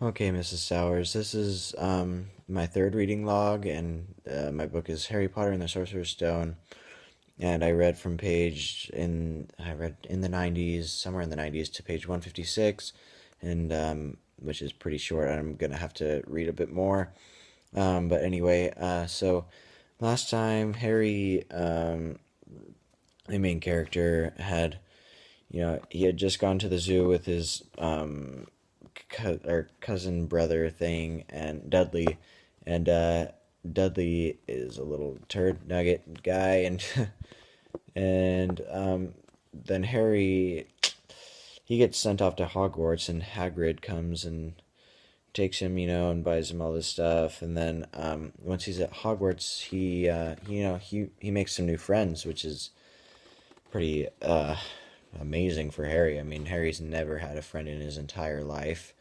Okay, Mrs. Souers, this is my third reading log, and my book is Harry Potter and the Sorcerer's Stone. And I read in the 90s, somewhere in the 90s, to page 156, and which is pretty short. I'm gonna have to read a bit more. But anyway, so last time Harry, the main character, he had just gone to the zoo with his or cousin brother thing and Dudley, and Dudley is a little turd nugget guy, and and then Harry, he gets sent off to Hogwarts, and Hagrid comes and takes him, and buys him all this stuff, and then once he's at Hogwarts, he makes some new friends, which is pretty amazing for Harry. I mean, Harry's never had a friend in his entire life.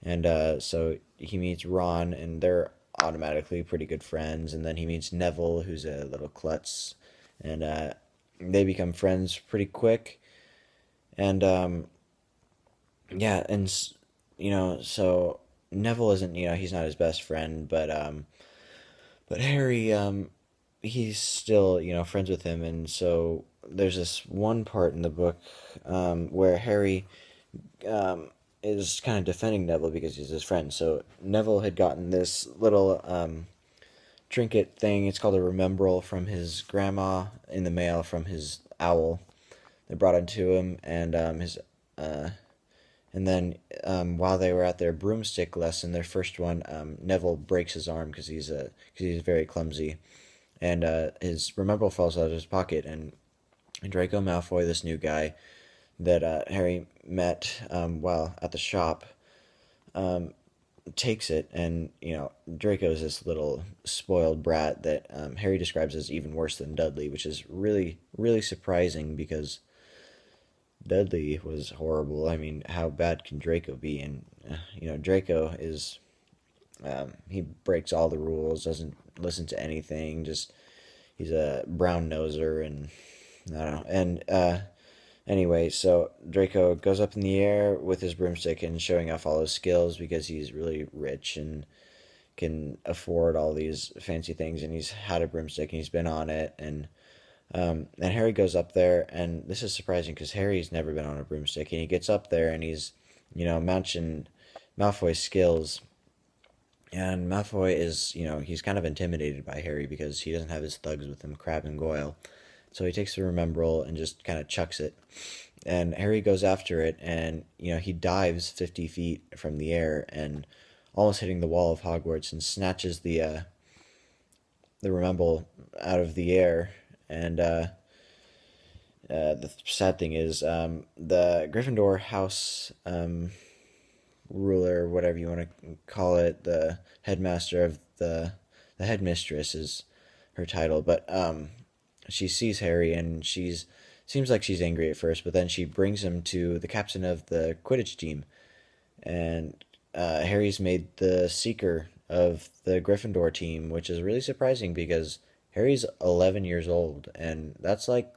And so he meets Ron, and they're automatically pretty good friends. And then he meets Neville, who's a little klutz, and they become friends pretty quick. And yeah, and so Neville isn't, he's not his best friend, but Harry, he's still, friends with him. And so there's this one part in the book where Harry is kind of defending Neville because he's his friend. So Neville had gotten this little trinket thing. It's called a remembrall from his grandma in the mail from his owl. They brought it to him, and uh, and then while they were at their broomstick lesson, their first one, Neville breaks his arm because he's very clumsy, and his remembrall falls out of his pocket, and Draco Malfoy, this new guy that Harry met while at the shop, takes it, and Draco's this little spoiled brat that Harry describes as even worse than Dudley, which is really really surprising because Dudley was horrible. I mean, how bad can Draco be? And Draco is he breaks all the rules, doesn't listen to anything, just he's a brown noser, and I don't know. And anyway, so Draco goes up in the air with his broomstick and showing off all his skills because he's really rich and can afford all these fancy things, and he's had a broomstick and he's been on it, and Harry goes up there, and this is surprising because Harry's never been on a broomstick, and he gets up there and he's matching Malfoy's skills, and Malfoy is he's kind of intimidated by Harry because he doesn't have his thugs with him, Crabbe and Goyle. So he takes the remembrall and just kind of chucks it. And Harry goes after it, and he dives 50 feet from the air and almost hitting the wall of Hogwarts, and snatches the remembrall out of the air. And the sad thing is, the Gryffindor house ruler, whatever you want to call it, the headmaster of the headmistress is her title, but she sees Harry, and she's seems like she's angry at first, but then she brings him to the captain of the Quidditch team, and Harry's made the seeker of the Gryffindor team, which is really surprising because Harry's 11 years old, and that's like,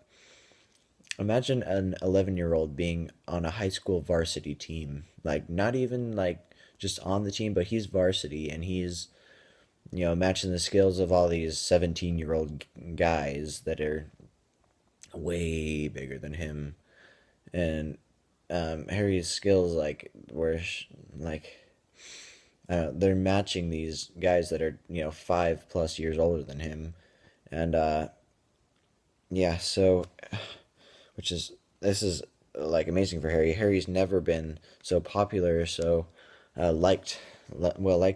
imagine an 11-year-old being on a high school varsity team, like not even like just on the team, but he's varsity, and he's matching the skills of all these 17-year-old guys that are way bigger than him. And Harry's skills like they're matching these guys that are 5+ years older than him, and yeah, so which is this is like amazing for Harry. Harry's never been so popular, so well liked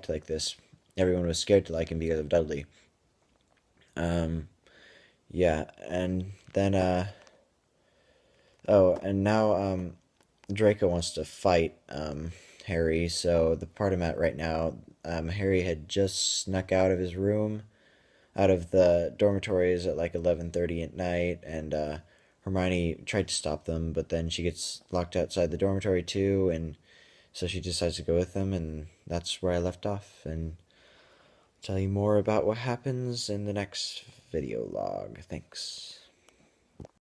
like this. Everyone was scared to like him because of Dudley. Um, yeah, and then oh, and now Draco wants to fight Harry. So the part I'm at right now, Harry had just snuck out of his room, out of the dormitories at like 11:30 at night, and Hermione tried to stop them, but then she gets locked outside the dormitory too, and so she decides to go with them, and that's where I left off, and tell you more about what happens in the next video log. Thanks.